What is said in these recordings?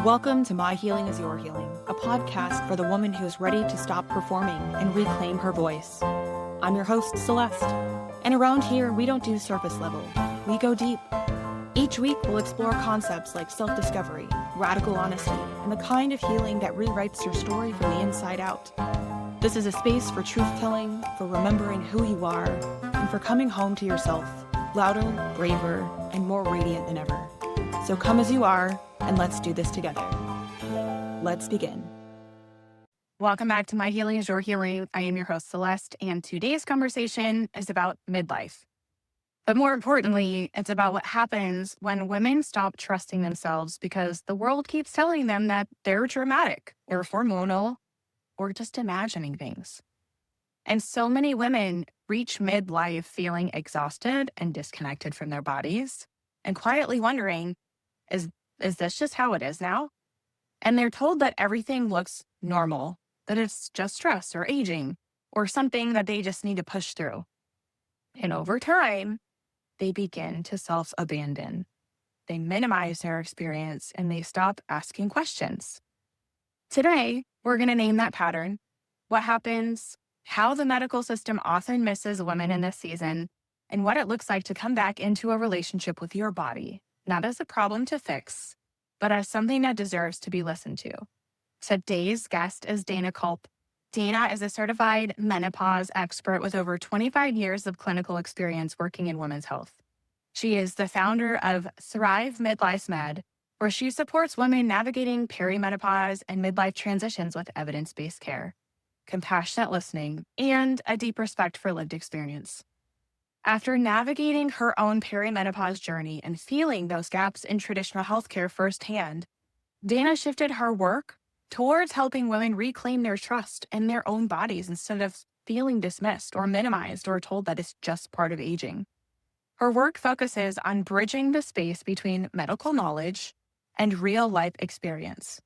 Welcome to My Healing is Your Healing, a podcast for the woman who is ready to stop performing and reclaim her voice. I'm your host, Celeste, and around here, we don't do surface level. We go deep. Each week, we'll explore concepts like self-discovery, radical honesty, and the kind of healing that rewrites your story from the inside out. This is a space for truth-telling, for remembering who you are, and for coming home to yourself, louder, braver, and more radiant than ever. So come as you are, and let's do this together. Let's begin. Welcome back to My Healing is Your Healing. I am your host, Celeste, and today's conversation is about midlife. But more importantly, it's about what happens when women stop trusting themselves because the world keeps telling them that they're dramatic or hormonal or just imagining things. And so many women reach midlife feeling exhausted and disconnected from their bodies and quietly wondering, is this just how it is now? And they're told that everything looks normal, that it's just stress or aging or something that they just need to push through. And over time, they begin to self-abandon. They minimize their experience and they stop asking questions. Today, we're going to name that pattern, what happens, how the medical system often misses women in this season, and what it looks like to come back into a relationship with your body, not as a problem to fix, but as something that deserves to be listened to. Today's guest is Dana Culp. Dana is a certified menopause expert with over 25 years of clinical experience working in women's health. She is the founder of Thrive Midlife Med, where she supports women navigating perimenopause and midlife transitions with evidence-based care, compassionate listening, and a deep respect for lived experience. After navigating her own perimenopause journey and feeling those gaps in traditional healthcare firsthand, Dana shifted her work towards helping women reclaim their trust in their own bodies instead of feeling dismissed or minimized or told that it's just part of aging. Her work focuses on bridging the space between medical knowledge and real-life experience.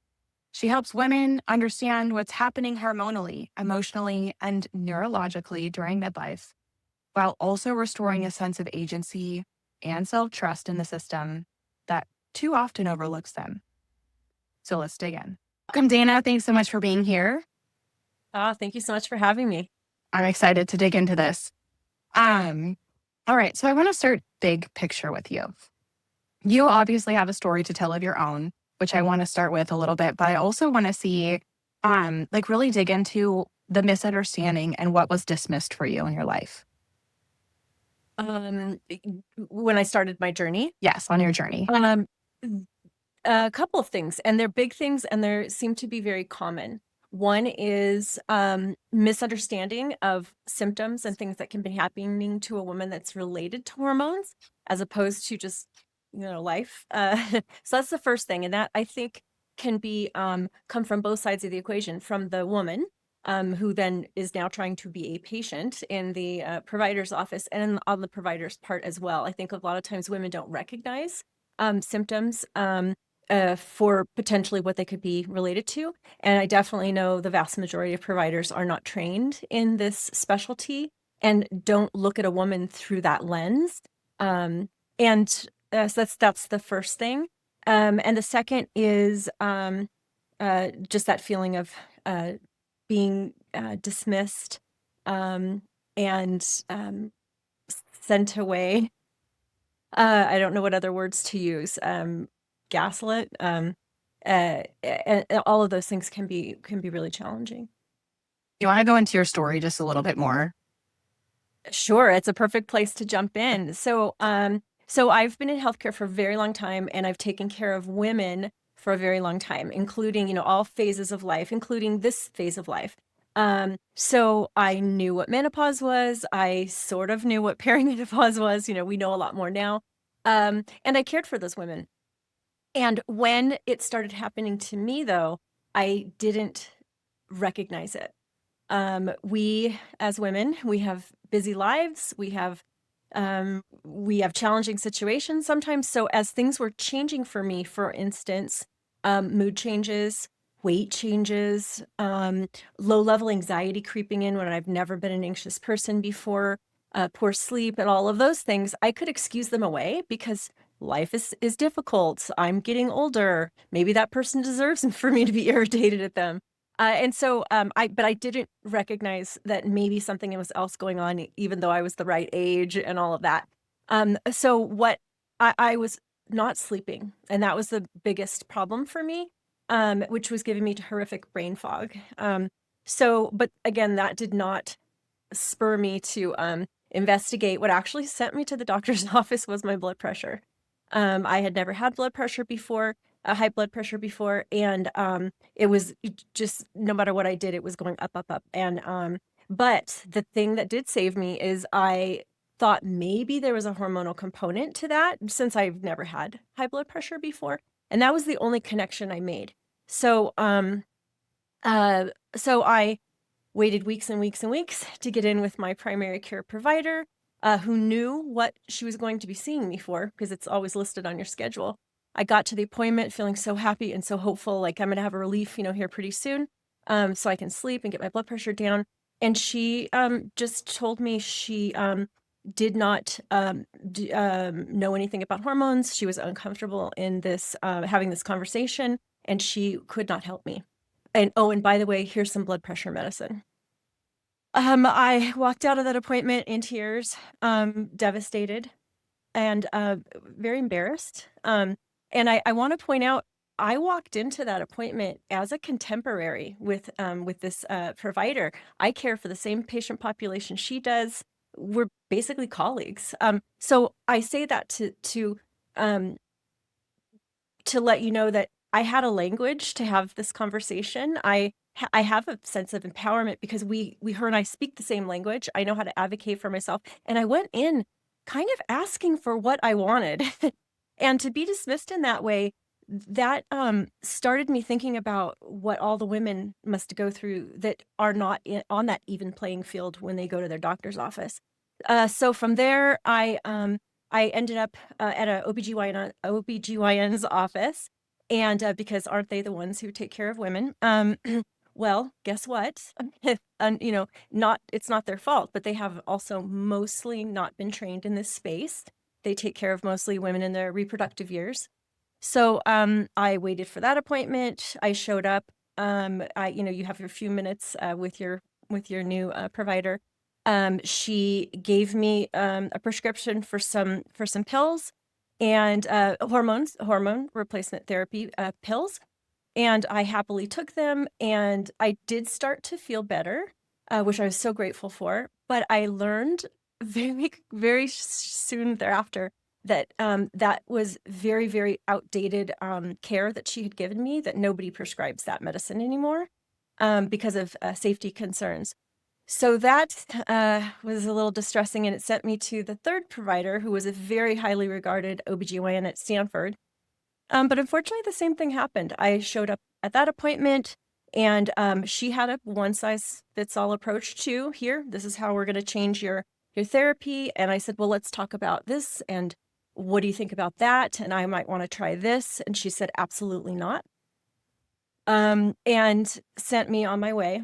She helps women understand what's happening hormonally, emotionally, and neurologically during midlife, while also restoring a sense of agency and self-trust in the system that too often overlooks them. So let's dig in. Welcome, Dana. Thanks so much for being here. Thank you so much for having me. I'm excited to dig into this. All right, so I want to start big picture with you. You obviously have a story to tell of your own, which I want to start with a little bit, but I also want to see, really dig into the misunderstanding and what was dismissed for you in your life. When I started my journey? Yes, on your journey. A couple of things, and they're big things, and they seem to be very common. One is misunderstanding of symptoms and things that can be happening to a woman that's related to hormones, as opposed to just, life. So that's the first thing, and that I think can be come from both sides of the equation, from the woman, who then is now trying to be a patient in the provider's office, and on the provider's part as well. I think a lot of times women don't recognize symptoms for potentially what they could be related to. And I definitely know the vast majority of providers are not trained in this specialty and don't look at a woman through that lens. So that's the first thing. And the second is just that feeling of being dismissed and sent away. I don't know what other words to use. Gaslit. And all of those things can be really challenging. You want to go into your story just a little bit more? Sure, it's a perfect place to jump in. So I've been in healthcare for a very long time, and I've taken care of women for a very long time, including, all phases of life, including this phase of life. So I knew what menopause was. I sort of knew what perimenopause was. We know a lot more now. And I cared for those women. And when it started happening to me, though, I didn't recognize it. We, as women, we have busy lives. We have challenging situations sometimes. So as things were changing for me, for instance, mood changes, weight changes, low-level anxiety creeping in when I've never been an anxious person before, poor sleep, and all of those things, I could excuse them away because life is difficult. I'm getting older. Maybe that person deserves for me to be irritated at them. But I didn't recognize that maybe something was else going on, even though I was the right age and all of that. So what I was not sleeping, and that was the biggest problem for me, which was giving me horrific brain fog. But again, that did not spur me to investigate. What actually sent me to the doctor's office was my blood pressure. I had never had blood pressure before, high blood pressure before, and it was just no matter what I did, it was going up, up, up. But the thing that did save me is I thought maybe there was a hormonal component to that since I've never had high blood pressure before, and that was the only connection I made. So, so I waited weeks and weeks and weeks to get in with my primary care provider, who knew what she was going to be seeing me for, because it's always listed on your schedule. I got to the appointment feeling so happy and so hopeful, like I'm going to have a relief, here pretty soon, so I can sleep and get my blood pressure down. And she just told me she did not know anything about hormones. She was uncomfortable in this having this conversation, and she could not help me. And by the way, here's some blood pressure medicine. I walked out of that appointment in tears, devastated, and very embarrassed. And I want to point out, I walked into that appointment as a contemporary with this provider. I care for the same patient population she does. We're basically colleagues. So I say that to let you know that I had a language to have this conversation. I have a sense of empowerment because her and I speak the same language. I know how to advocate for myself. And I went in kind of asking for what I wanted. And to be dismissed in that way, that started me thinking about what all the women must go through that are not on that even playing field when they go to their doctor's office. So from there, I ended up at a OBGYN's office, and because aren't they the ones who take care of women? Well, guess what? And it's not their fault, but they have also mostly not been trained in this space. They take care of mostly women in their reproductive years. So I waited for that appointment. I showed up. You have your few minutes with your new provider. She gave me a prescription for some pills and hormone replacement therapy pills. And I happily took them, and I did start to feel better, which I was so grateful for. But I learned very, very soon thereafter that that was very, very outdated care that she had given me, that nobody prescribes that medicine anymore because of safety concerns. So that was a little distressing, and it sent me to the third provider, who was a very highly regarded OBGYN at Stanford. But unfortunately, the same thing happened. I showed up at that appointment, and she had a one-size-fits-all approach to, here, this is how we're going to change your therapy. And I said, well, let's talk about this, and what do you think about that? And I might want to try this. And she said, absolutely not. And sent me on my way.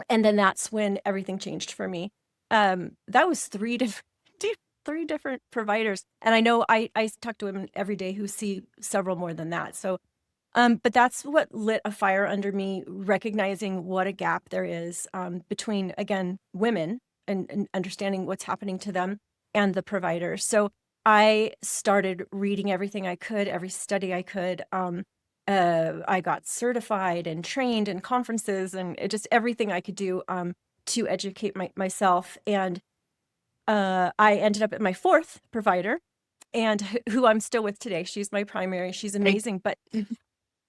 And then that's when everything changed for me. That was three different providers. And I know I talk to women every day who see several more than that. So, but that's what lit a fire under me, recognizing what a gap there is between, again, women and understanding what's happening to them and the providers. So I started reading everything I could, every study I could. I got certified and trained in conferences, and just everything I could do to educate myself. And I ended up at my fourth provider, and who I'm still with today. She's my primary. She's amazing. But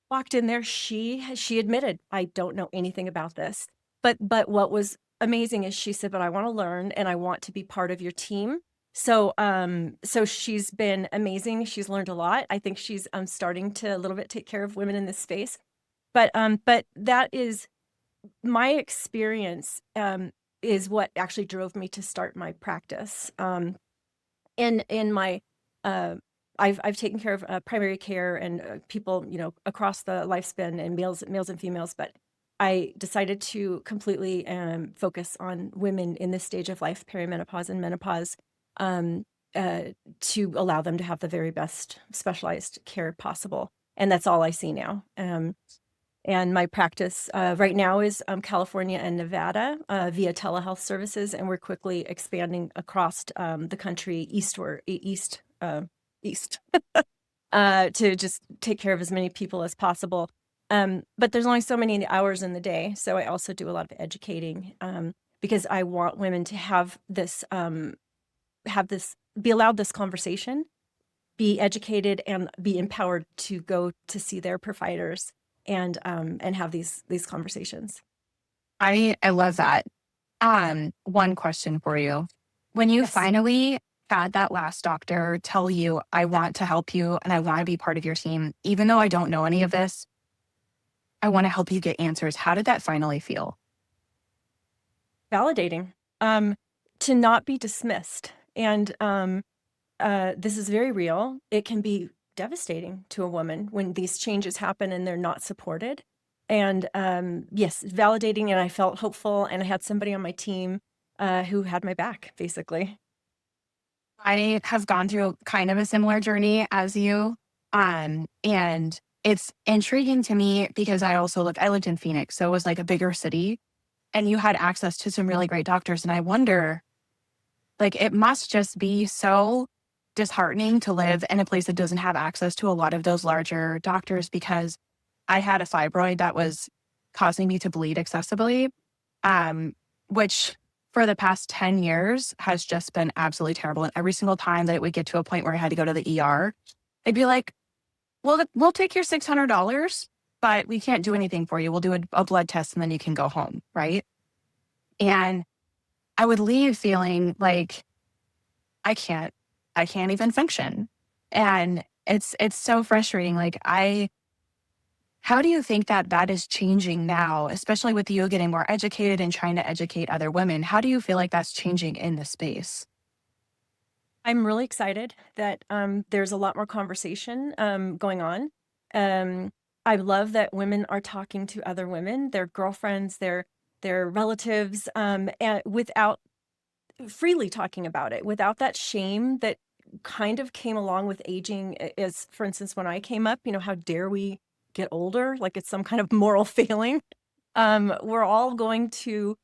walked in there, she admitted, I don't know anything about this. But what was amazing is she said, but I want to learn, and I want to be part of your team. So she's been amazing. She's learned a lot. I think she's starting to a little bit take care of women in this space. But that is my experience, is what actually drove me to start my practice. In my I've taken care of primary care and people, across the lifespan, and males and females, but I decided to completely focus on women in this stage of life, perimenopause and menopause. to allow them to have the very best specialized care possible. And that's all I see now. And my practice right now is California and Nevada via telehealth services, and we're quickly expanding across the country east, to just take care of as many people as possible. But there's only so many hours in the day, so I also do a lot of educating because I want women to have this, be allowed this conversation, be educated, and be empowered to go to see their providers and have these conversations. I love that. One question for you. When you Yes. finally had that last doctor tell you, I want to help you and I want to be part of your team, even though I don't know any of this, I want to help you get answers. How did that finally feel? Validating, to not be dismissed. And this is very real. It can be devastating to a woman when these changes happen and they're not supported. And yes, validating. And I felt hopeful, and I had somebody on my team who had my back, basically. I have gone through kind of a similar journey as you. And it's intriguing to me because I lived in Phoenix. So it was like a bigger city and you had access to some really great doctors. And I wonder, like, it must just be so disheartening to live in a place that doesn't have access to a lot of those larger doctors, because I had a fibroid that was causing me to bleed excessively, which for the past 10 years has just been absolutely terrible. And every single time that it would get to a point where I had to go to the ER, they'd be like, well, we'll take your $600, but we can't do anything for you. We'll do a blood test and then you can go home, right? And I would leave feeling like I can't even function. And it's so frustrating. Like, how do you think that is changing now, especially with you getting more educated and trying to educate other women? How do you feel like that's changing in the space? I'm really excited that there's a lot more conversation going on. I love that women are talking to other women, their girlfriends, their relatives, and without freely talking about it, without that shame that kind of came along with aging. As for instance, when I came up, how dare we get older? Like it's some kind of moral failing. We're all going to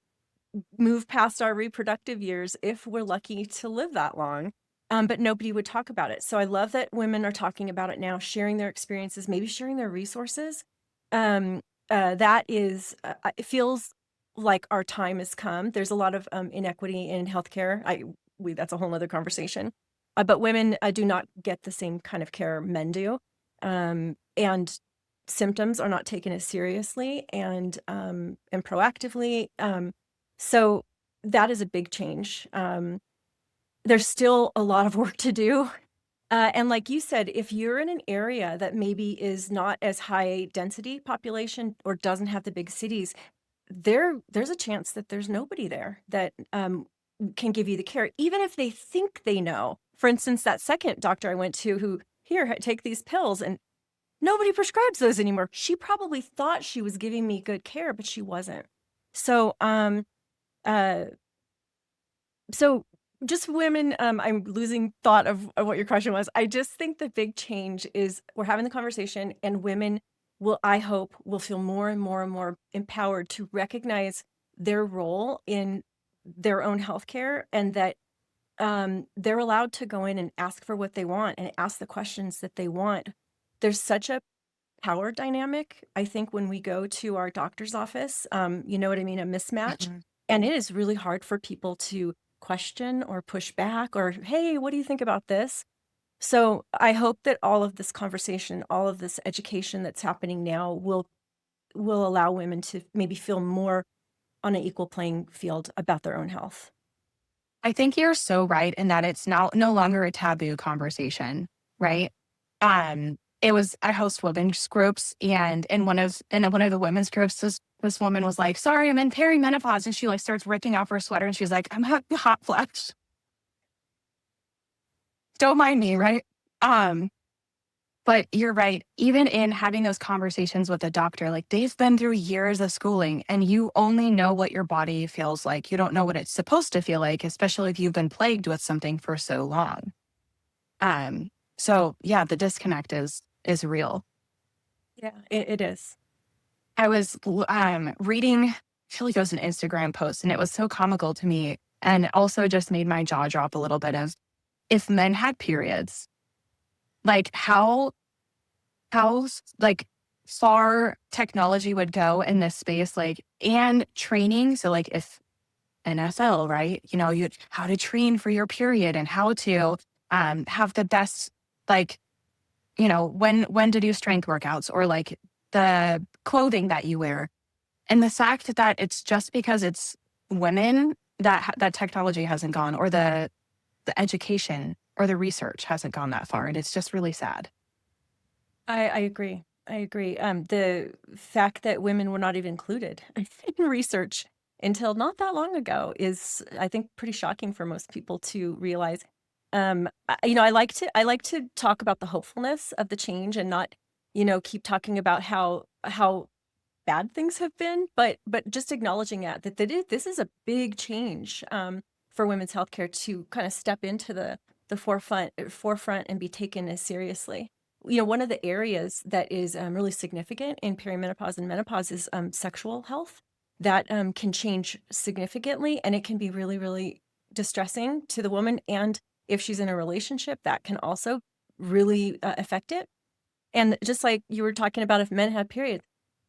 move past our reproductive years if we're lucky to live that long. But nobody would talk about it. So I love that women are talking about it now, sharing their experiences, maybe sharing their resources. That is, it feels like our time has come. There's a lot of inequity in healthcare. That's a whole other conversation. But women do not get the same kind of care men do. And symptoms are not taken as seriously and proactively. So that is a big change. There's still a lot of work to do. And like you said, if you're in an area that maybe is not as high density population or doesn't have the big cities, there's a chance that there's nobody there that can give you the care, even if they think they know. For instance, that second doctor I went to who, here, take these pills, and nobody prescribes those anymore. She probably thought she was giving me good care, but she wasn't. So, so just women, I'm losing thought of what your question was. I just think the big change is we're having the conversation, and women I hope, will feel more and more and more empowered to recognize their role in their own healthcare, and that they're allowed to go in and ask for what they want and ask the questions that they want. There's such a power dynamic, I think, when we go to our doctor's office, you know what I mean, a mismatch. Mm-hmm. And it is really hard for people to question or push back or, hey, what do you think about this? So I hope that all of this conversation, all of this education that's happening now will allow women to maybe feel more on an equal playing field about their own health. I think you're so right in that it's now no longer a taboo conversation, right? I host women's groups, and in one of the women's groups, this woman was like, "Sorry, I'm in perimenopause," and she like starts ripping off her sweater, and she's like, "I'm having hot flash." Don't mind me, right? But you're right. Even in having those conversations with a doctor, like they've been through years of schooling, and you only know what your body feels like. You don't know what it's supposed to feel like, especially if you've been plagued with something for so long. So yeah, the disconnect is real. Yeah, it is. I was reading, I feel like it was an Instagram post, and it was so comical to me, and it also just made my jaw drop a little bit of, if men had periods, like like far technology would go in this space, like, and training. So like if NFL, right? You know, you how to train for your period and how to have the best, like, you know, when to do strength workouts, or like the clothing that you wear. And the fact that it's just because it's women that that technology hasn't gone, or the education or the research hasn't gone that far. And it's just really sad. I agree. I agree. The fact that women were not even included in research until not that long ago is, I think, pretty shocking for most people to realize. I like to talk about the hopefulness of the change and not, keep talking about how bad things have been, but just acknowledging that this is a big change for women's healthcare to kind of step into the forefront and be taken as seriously. One of the areas that is really significant in perimenopause and menopause is sexual health. That can change significantly, and it can be really, really distressing to the woman. And if she's in a relationship, that can also really affect it. And just like you were talking about, if men have periods,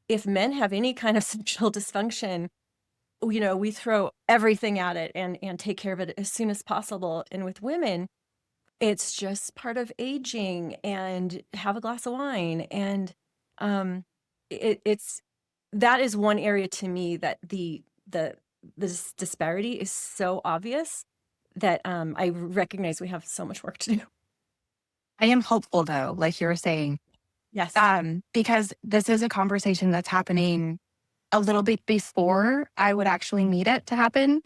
if men have any kind of sexual dysfunction, we throw everything at it and take care of it as soon as possible. And with women, it's just part of aging, and have a glass of wine. And it's that is one area to me that this disparity is so obvious that I recognize we have so much work to do. I am hopeful though, like you were saying, Yes. because this is a conversation that's happening a little bit before I would actually need it to happen.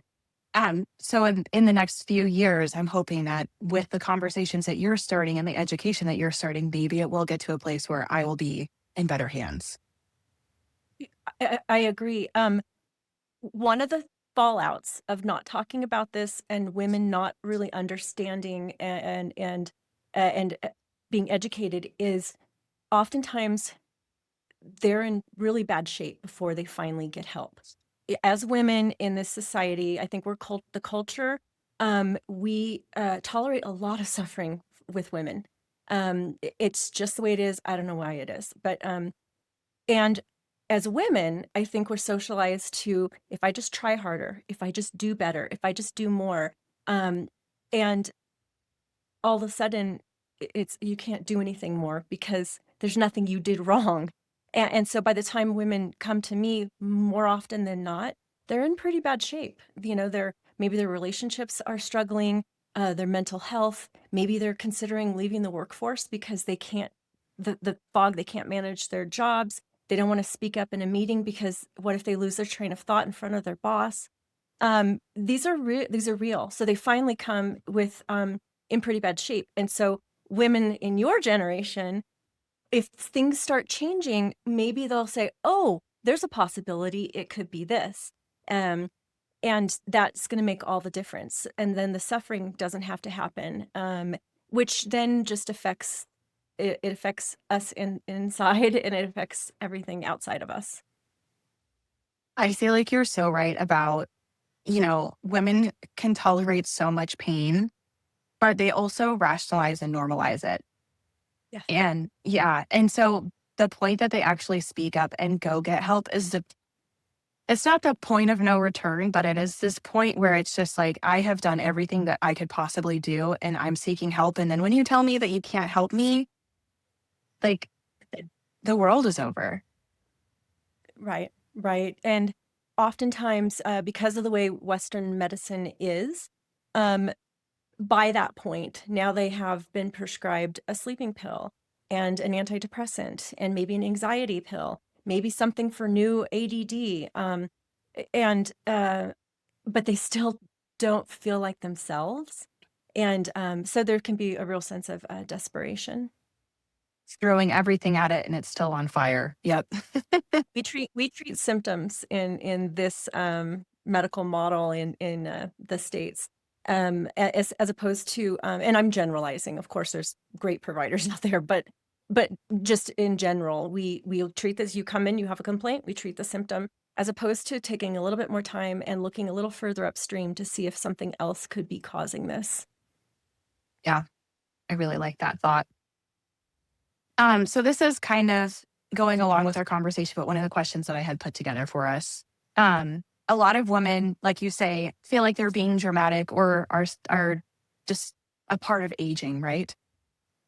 So in the next few years, I'm hoping that with the conversations that you're starting and the education that you're starting, maybe it will get to a place where I will be in better hands. I agree. One of the fallouts of not talking about this and women not really understanding and being educated is oftentimes they're in really bad shape before they finally get help. As women in this society, I think the culture, we tolerate a lot of suffering with women. It's just the way it is. I don't know why it is, but and as women, I think we're socialized to, if I just try harder, if I just do better, if I just do more, and all of a sudden it's you can't do anything more because there's nothing you did wrong. And so by the time women come to me, more often than not, they're in pretty bad shape. Maybe their relationships are struggling, their mental health, maybe they're considering leaving the workforce because they can't the fog, they can't manage their jobs. They don't want to speak up in a meeting because what if they lose their train of thought in front of their boss? These are real. So they finally come with in pretty bad shape. And so women in your generation, if things start changing, maybe they'll say, "Oh, there's a possibility it could be this." Um, and that's going to make all the difference. And then the suffering doesn't have to happen, which then just affects it affects us inside, and it affects everything outside of us. I feel like you're so right about, women can tolerate so much pain, but they also rationalize and normalize it. Yeah. And yeah. And so the point that they actually speak up and go get help it's not the point of no return, but it is this point where it's just like, I have done everything that I could possibly do and I'm seeking help. And then when you tell me that you can't help me, like, the world is over. Right, right. And oftentimes, because of the way Western medicine is, um, by that point, now they have been prescribed a sleeping pill and an antidepressant and maybe an anxiety pill, maybe something for new ADD. And but they still don't feel like themselves. And so there can be a real sense of desperation. Throwing everything at it and it's still on fire. Yep. We treat symptoms in this medical model in the States. as opposed to, and I'm generalizing, of course, there's great providers out there, but just in general, we treat this, you come in, you have a complaint, we treat the symptom, as opposed to taking a little bit more time and looking a little further upstream to see if something else could be causing this. Yeah, I really like that thought. So this is kind of going along with our conversation, but one of the questions that I had put together for us. A lot of women, like you say, feel like they're being dramatic or are just a part of aging, right?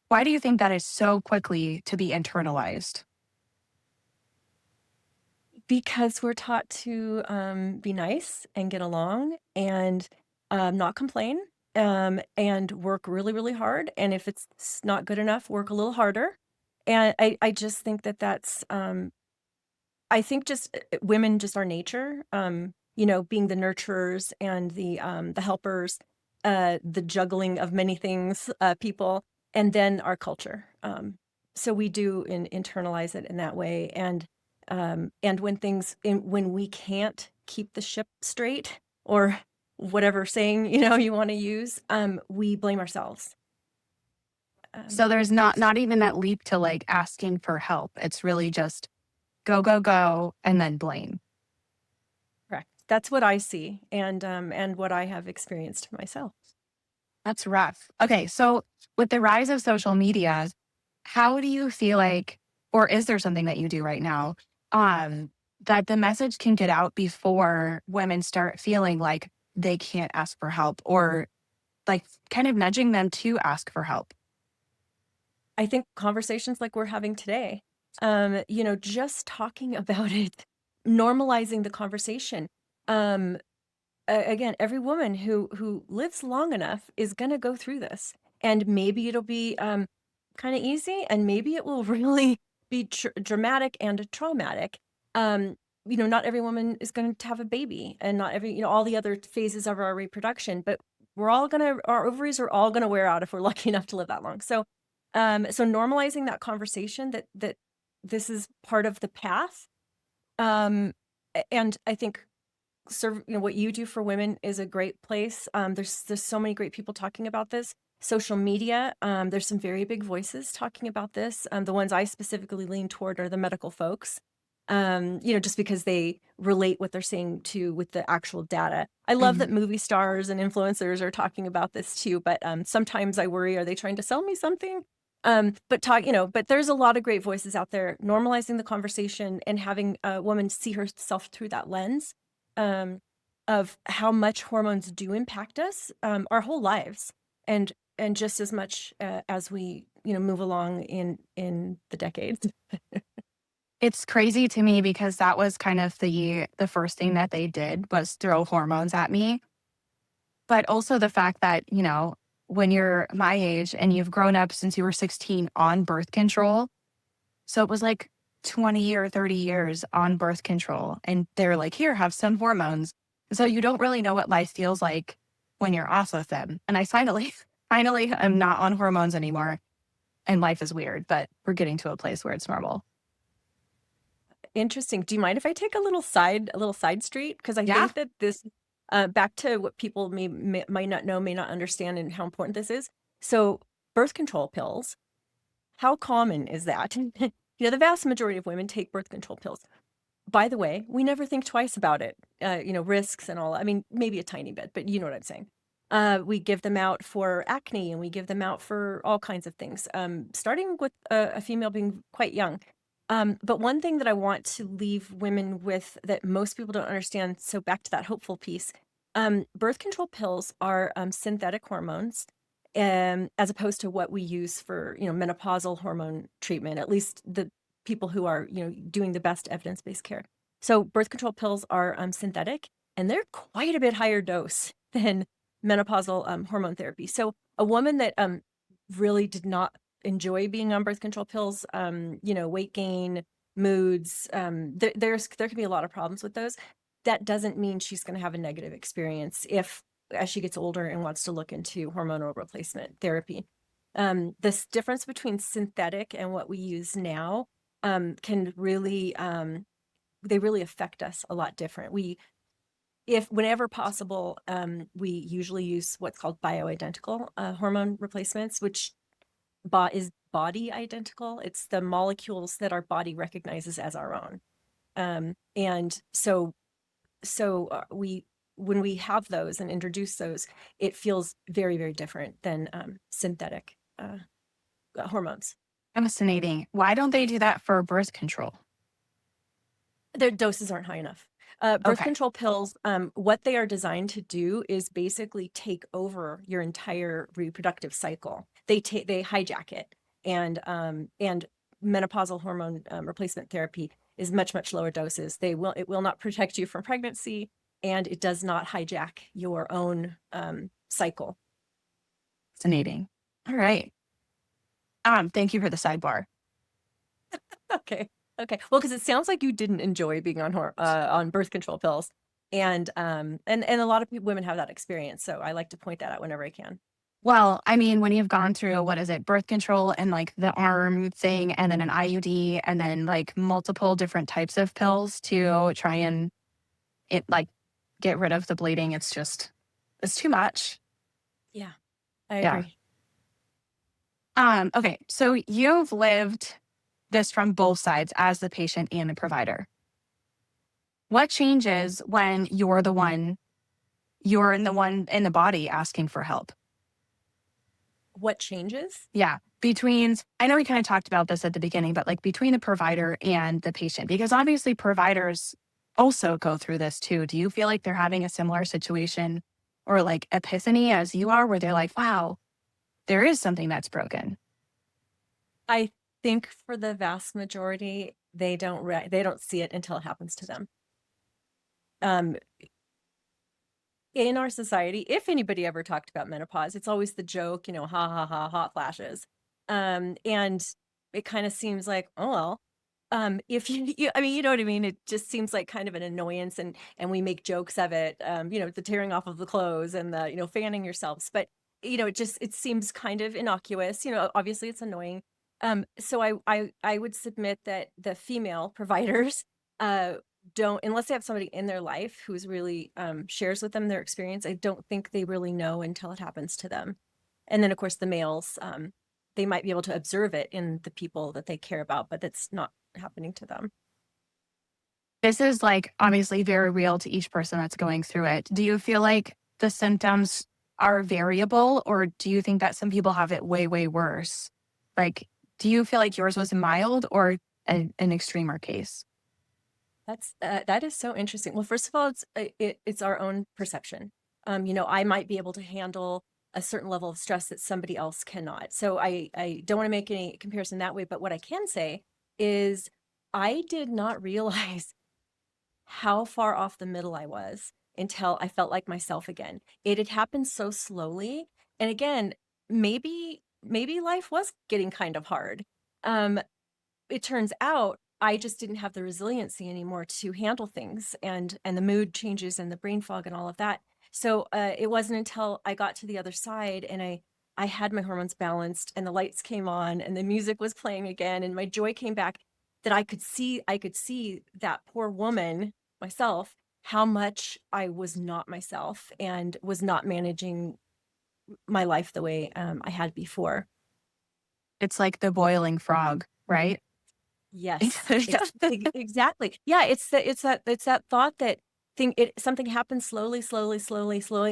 Why do you think that is so quickly to be internalized? Because we're taught to be nice and get along and not complain, and work really, really hard. And if it's not good enough, work a little harder. And I just think that's, I think just women, just our nature, being the nurturers and the helpers, the juggling of many things, people, and then our culture. So we do internalize it in that way. And when we can't keep the ship straight or whatever saying, you want to use, we blame ourselves. So there's not even that leap to like asking for help. It's really just go, go, go, and then blame. Correct. That's what I see, and what I have experienced myself. That's rough. Okay, so with the rise of social media, how do you feel like, or is there something that you do right now, that the message can get out before women start feeling like they can't ask for help, or like kind of nudging them to ask for help? I think conversations like we're having today, just talking about it, normalizing the conversation. Again, every woman who lives long enough is going to go through this, and maybe it'll be kind of easy, and maybe it will really be dramatic and traumatic. Not every woman is going to have a baby, and not every, all the other phases of our reproduction, but our ovaries are all gonna wear out if we're lucky enough to live that long. So normalizing that conversation that this is part of the path. And I think what you do for women is a great place. There's so many great people talking about this. Social media, there's some very big voices talking about this. The ones I specifically lean toward are the medical folks. Just because they relate what they're saying to with the actual data. I love that movie stars and influencers are talking about this too, but sometimes I worry, are they trying to sell me something? But there's a lot of great voices out there normalizing the conversation and having a woman see herself through that lens, of how much hormones do impact us, our whole lives, and just as much as we move along in the decades. It's crazy to me because that was kind of the first thing that they did was throw hormones at me. But also the fact that, when you're my age and you've grown up since you were 16 on birth control, so it was like 20 or 30 years on birth control. And they're like, here, have some hormones. So you don't really know what life feels like when you're off of them. And I finally am not on hormones anymore. And life is weird, but we're getting to a place where it's normal. Interesting. Do you mind if I take a little side street? Because I Yeah. think that this, back to what people might not know, may not understand, and how important this is. So birth control pills, how common is that? The vast majority of women take birth control pills. By the way, we never think twice about it, risks and all. I mean, maybe a tiny bit, but you know what I'm saying. We give them out for acne, and we give them out for all kinds of things, starting with a female being quite young. But one thing that I want to leave women with that most people don't understand, so back to that hopeful piece, birth control pills are synthetic hormones, as opposed to what we use for, menopausal hormone treatment, at least the people who are, doing the best evidence-based care. So birth control pills are synthetic, and they're quite a bit higher dose than menopausal hormone therapy. So a woman that really did not enjoy being on birth control pills, weight gain, moods, there can be a lot of problems with those. That doesn't mean she's going to have a negative experience if, as she gets older and wants to look into hormonal replacement therapy. This difference between synthetic and what we use now can really, they really affect us a lot different. if whenever possible, we usually use what's called bioidentical hormone replacements, which is body identical. It's the molecules that our body recognizes as our own. And we when we have those and introduce those, it feels very, very different than synthetic hormones. Fascinating. Why don't they do that for birth control? Their doses aren't high enough. Birth Okay. control pills, what they are designed to do is basically take over your entire reproductive cycle. They hijack it, and menopausal hormone replacement therapy is much, much lower doses. It will not protect you from pregnancy, and it does not hijack your own cycle. Fascinating. All right. Thank you for the sidebar. Okay. Well, because it sounds like you didn't enjoy being on birth control pills, and a lot of women have that experience. So I like to point that out whenever I can. Well, I mean, when you've gone through, what is it, birth control and like the arm thing and then an IUD and then like multiple different types of pills to try and get rid of the bleeding, it's too much. Yeah, I Yeah. agree. Okay. So you've lived this from both sides as the patient and the provider. What changes when you're in the one in the body asking for help? What changes? Yeah. I know we kind of talked about this at the beginning, but like between the provider and the patient, because obviously providers also go through this too. Do you feel like they're having a similar situation or like epiphany as you are, where they're like, wow, there is something that's broken? I think for the vast majority, they don't see it until it happens to them. In our society, if anybody ever talked about menopause, it's always the joke, ha ha ha, hot flashes. And it kind of seems like, oh well, if I mean, you know what I mean? It just seems like kind of an annoyance, and we make jokes of it, the tearing off of the clothes and the, fanning yourselves. But, it seems kind of innocuous, obviously it's annoying. So I would submit that the female providers, don't, unless they have somebody in their life who's really shares with them their experience, I don't think they really know until it happens to them. And then of course the males, they might be able to observe it in the people that they care about, but that's not happening to them. This is like obviously very real to each person that's going through it. Do you feel like the symptoms are variable, or do you think that some people have it way, way worse? Like, do you feel like yours was mild or an extremer case? That is so interesting. Well, first of all, it's our own perception. I might be able to handle a certain level of stress that somebody else cannot. So I don't want to make any comparison that way. But what I can say is I did not realize how far off the middle I was until I felt like myself again. It had happened so slowly. And again, maybe life was getting kind of hard. It turns out I just didn't have the resiliency anymore to handle things, and the mood changes and the brain fog and all of that. So it wasn't until I got to the other side and I had my hormones balanced and the lights came on and the music was playing again and my joy came back, that I could see that poor woman, myself, how much I was not myself and was not managing my life the way I had before. It's like the boiling frog, right? Yes, exactly. Yeah, it's that thought that something happens slowly,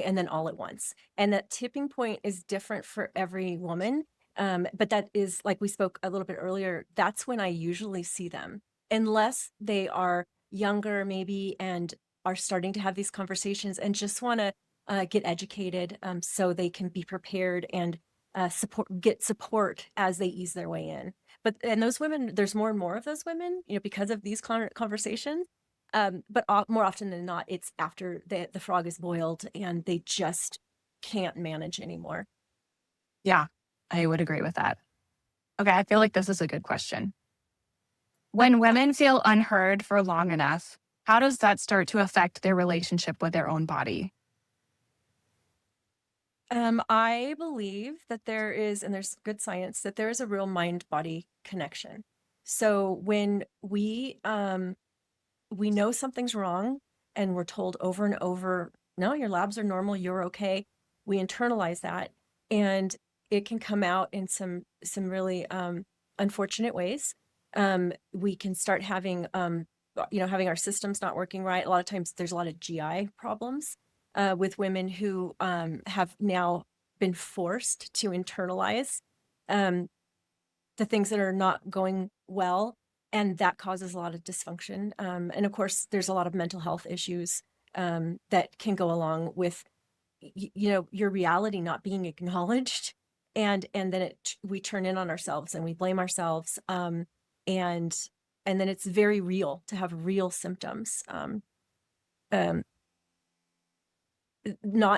and then all at once. And that tipping point is different for every woman. But that is, like we spoke a little bit earlier, that's when I usually see them, unless they are younger maybe and are starting to have these conversations and just want to get educated, so they can be prepared and get support as they ease their way in. And those women, there's more and more of those women, because of these conversations. But more often than not, it's after the frog is boiled and they just can't manage anymore. Yeah, I would agree with that. Okay, I feel like this is a good question. When women feel unheard for long enough, how does that start to affect their relationship with their own body? I believe that there is, and there's good science, that there is a real mind-body connection. So when we know something's wrong, and we're told over and over, no, your labs are normal, you're okay. We internalize that, and it can come out in some really unfortunate ways. We can start having having our systems not working right. A lot of times there's a lot of GI problems with women who have now been forced to internalize the things that are not going well, and that causes a lot of dysfunction. And of course, there's a lot of mental health issues that can go along with your reality not being acknowledged, and then we turn in on ourselves and we blame ourselves, and then it's very real to have real symptoms. Um,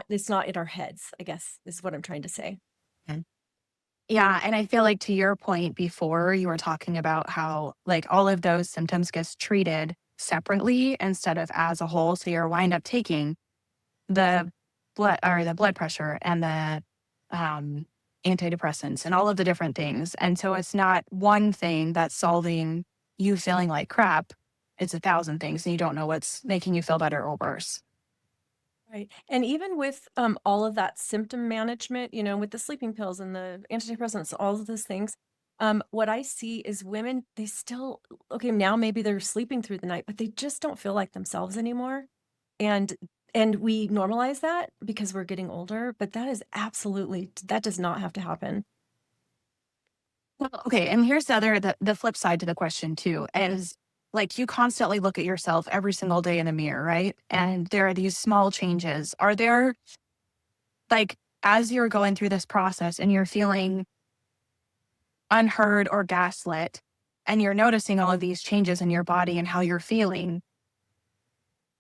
it's not in our heads, I guess, is what I'm trying to say. Yeah. And I feel like to your point before, you were talking about how like all of those symptoms gets treated separately instead of as a whole. So you wind up taking the blood pressure and the antidepressants and all of the different things. And so it's not one thing that's solving you feeling like crap. It's 1,000 things and you don't know what's making you feel better or worse. Right. And even with all of that symptom management, with the sleeping pills and the antidepressants, all of those things, what I see is women, they still, okay, now maybe they're sleeping through the night, but they just don't feel like themselves anymore. And we normalize that because we're getting older, but that does not have to happen. Well, okay. And here's the flip side to the question too, is like you constantly look at yourself every single day in the mirror, right? And there are these small changes. Are there like, as you're going through this process and you're feeling unheard or gaslit, and you're noticing all of these changes in your body and how you're feeling,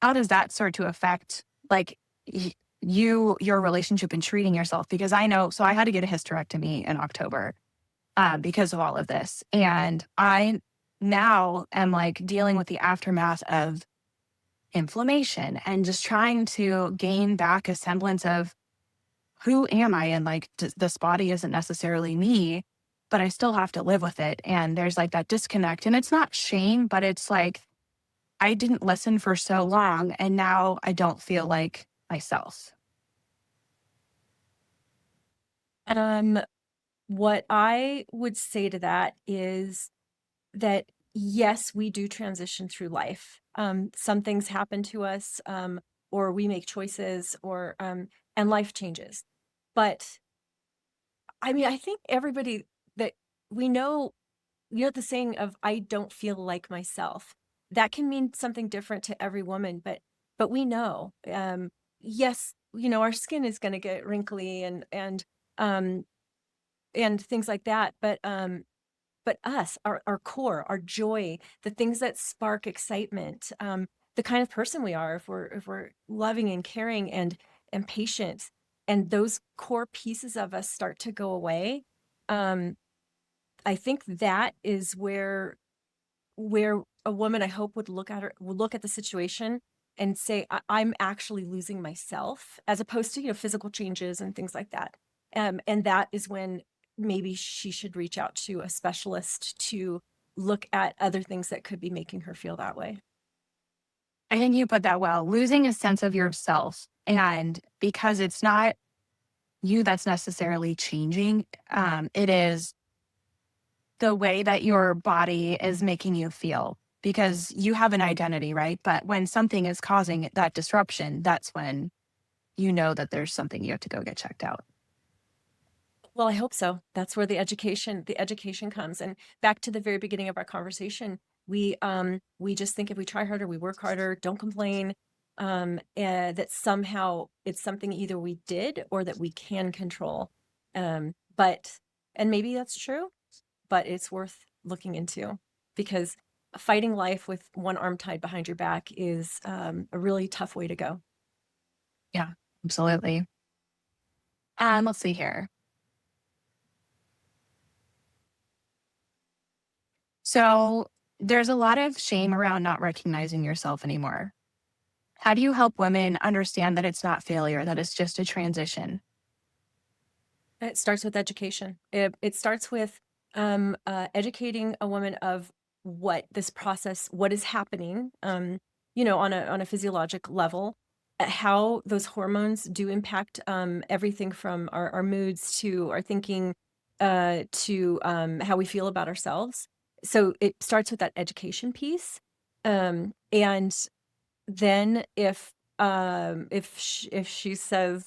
how does that start to affect like your relationship and treating yourself? Because I know, so I had to get a hysterectomy in October because of all of this. And I now am like dealing with the aftermath of inflammation and just trying to gain back a semblance of who am I? And like, this body isn't necessarily me, but I still have to live with it. And there's like that disconnect. And it's not shame, but it's like, I didn't listen for so long. And now I don't feel like myself. What I would say to that is that yes, we do transition through life. Some things happen to us, or we make choices, or and life changes. But I mean, I think everybody that we know, the saying of "I don't feel like myself." That can mean something different to every woman, but we know, yes, our skin is going to get wrinkly um, and things like that, but us, our core, our joy, the things that spark excitement, the kind of person we are, if we're loving and caring and patient, and those core pieces of us start to go away, I think that is where a woman, I hope, would look at the situation and say, I'm actually losing myself, as opposed to, physical changes and things like that. And that is when maybe she should reach out to a specialist to look at other things that could be making her feel that way. I think you put that well, losing a sense of yourself. And because it's not you that's necessarily changing, it is the way that your body is making you feel because you have an identity, right? But when something is causing that disruption, that's when you know that there's something you have to go get checked out. Well, I hope so. That's where the education comes. And back to the very beginning of our conversation, we just think if we try harder, we work harder, don't complain, and that somehow it's something either we did or that we can control. But and maybe that's true, but it's worth looking into, because fighting life with one arm tied behind your back is a really tough way to go. Yeah, absolutely. And let's see here. So there's a lot of shame around not recognizing yourself anymore. How do you help women understand that it's not failure, that it's just a transition? It starts with education. It starts with educating a woman of what this process, what is happening. on a physiologic level, how those hormones do impact everything from our moods to our thinking, to how we feel about ourselves. So it starts with that education piece. And then if she says,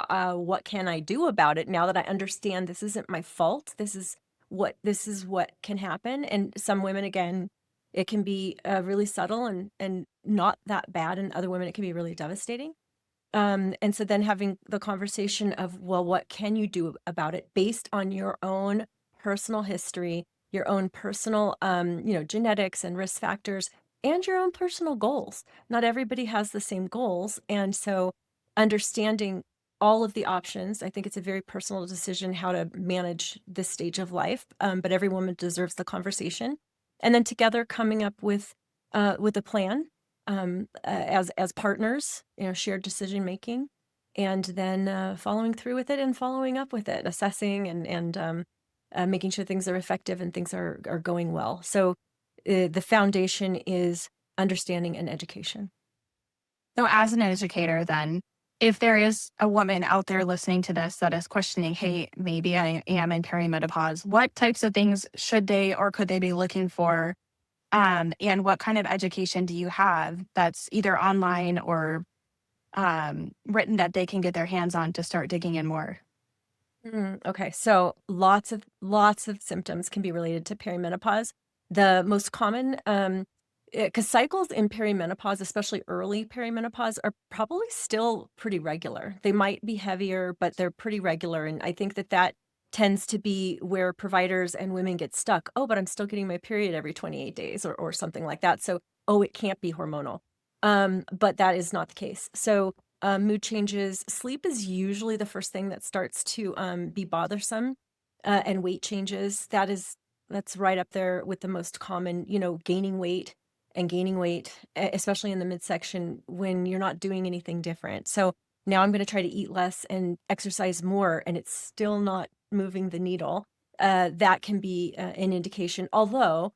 what can I do about it now that I understand this isn't my fault? This is what can happen. And some women, again, it can be really subtle and not that bad. And other women, it can be really devastating. And so then having the conversation of, well, what can you do about it based on your own personal history, your own personal, genetics and risk factors, and your own personal goals. Not everybody has the same goals. And so understanding all of the options, I think it's a very personal decision how to manage this stage of life. But every woman deserves the conversation. And then together coming up with a plan, as partners, shared decision making, and then following through with it and following up with it, assessing and making sure things are effective and things are going well. So the foundation is understanding and education. So as an educator, then, if there is a woman out there listening to this that is questioning, hey, maybe I am in perimenopause, what types of things should they or could they be looking for? And what kind of education do you have that's either online or written that they can get their hands on to start digging in more? Okay, so lots of symptoms can be related to perimenopause. The most common, because cycles in perimenopause, especially early perimenopause, are probably still pretty regular. They might be heavier, but they're pretty regular. And I think that tends to be where providers and women get stuck. Oh, but I'm still getting my period every 28 days or something like that. So, oh, it can't be hormonal. But that is not the case. So mood changes, sleep is usually the first thing that starts to be bothersome, and weight changes. That's right up there with the most common, gaining weight, especially in the midsection when you're not doing anything different. So now I'm going to try to eat less and exercise more, and it's still not moving the needle. That can be an indication, although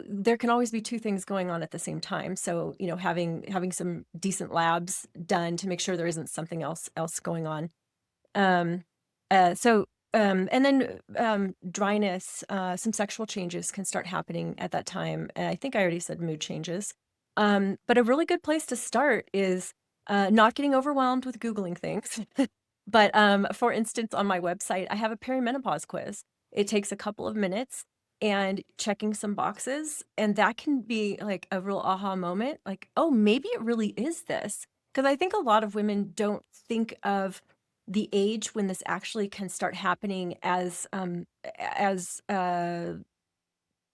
there can always be two things going on at the same time. So, having some decent labs done to make sure there isn't something else going on. And then dryness, some sexual changes can start happening at that time. And I think I already said mood changes. But a really good place to start is not getting overwhelmed with Googling things. But for instance, on my website, I have a perimenopause quiz. It takes a couple of minutes and checking some boxes. And that can be like a real aha moment, like, oh, maybe it really is this. Because I think a lot of women don't think of the age when this actually can start happening as that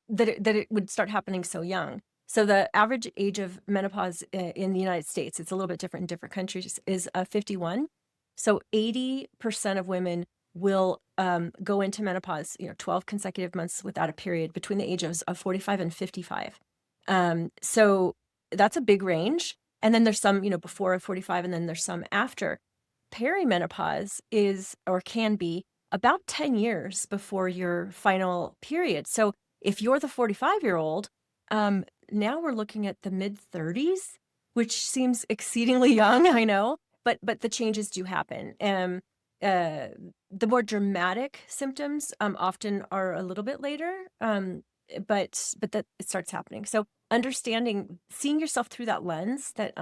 it would start happening so young. So the average age of menopause in the United States, it's a little bit different in different countries, is 51. So 80% of women will go into menopause, 12 consecutive months without a period between the ages of 45 and 55. So that's a big range. And then there's some, before 45, and then there's some after. Perimenopause is, or can be, about 10 years before your final period. So if you're the 45-year-old, now we're looking at the mid 30s, which seems exceedingly young, I know, but the changes do happen. The more dramatic symptoms often are a little bit later, but that it starts happening. So understanding, seeing yourself through that lens, that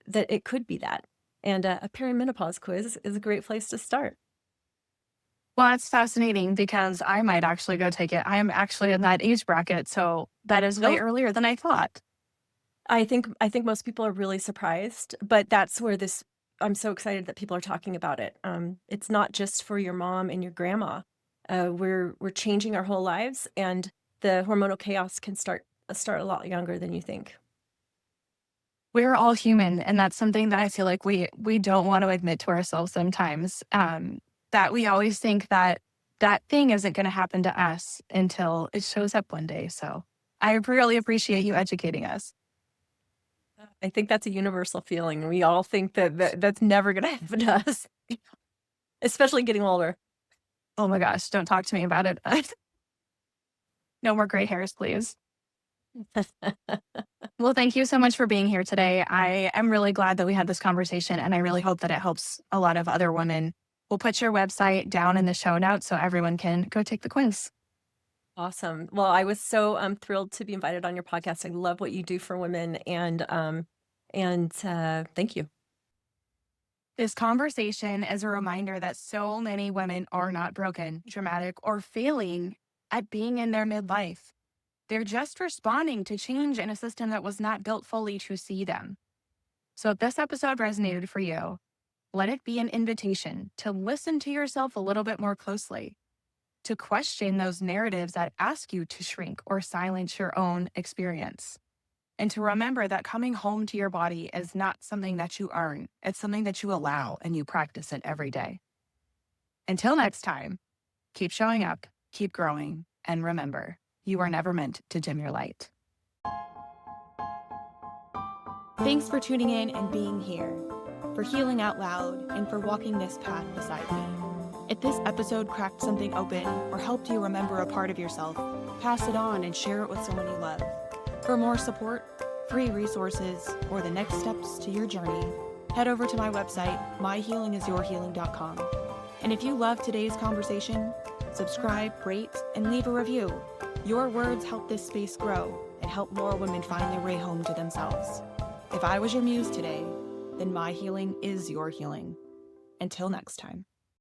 it could be that. And a perimenopause quiz is a great place to start. Well, that's fascinating because I might actually go take it. I am actually in that age bracket, so that is way earlier than I thought. I think most people are really surprised, but that's where I'm so excited that people are talking about it. It's not just for your mom and your grandma. We're changing our whole lives, and the hormonal chaos can start a lot younger than you think. We're all human, and that's something that I feel like we don't want to admit to ourselves sometimes. That we always think that thing isn't going to happen to us until it shows up one day. So I really appreciate you educating us. I think that's a universal feeling. We all think that's never going to happen to us, especially getting older. Oh my gosh, don't talk to me about it. No more gray hairs, please. Well, thank you so much for being here today. I am really glad that we had this conversation, and I really hope that it helps a lot of other women. We'll put your website down in the show notes so everyone can go take the quiz. Awesome. Well, I was so thrilled to be invited on your podcast. I love what you do for women, and thank you. This conversation is a reminder that so many women are not broken, dramatic, or failing at being in their midlife. They're just responding to change in a system that was not built fully to see them. So if this episode resonated for you, let it be an invitation to listen to yourself a little bit more closely, to question those narratives that ask you to shrink or silence your own experience, and to remember that coming home to your body is not something that you earn. It's something that you allow and you practice it every day. Until next time, keep showing up, keep growing, and remember, you are never meant to dim your light. Thanks for tuning in and being here, for healing out loud, and for walking this path beside me. If this episode cracked something open or helped you remember a part of yourself, pass it on and share it with someone you love. For more support, free resources, or the next steps to your journey, head over to my website, myhealingisyourhealing.com. And if you loved today's conversation, subscribe, rate, and leave a review. Your words help this space grow and help more women find their way home to themselves. If I was your muse today, then my healing is your healing. Until next time.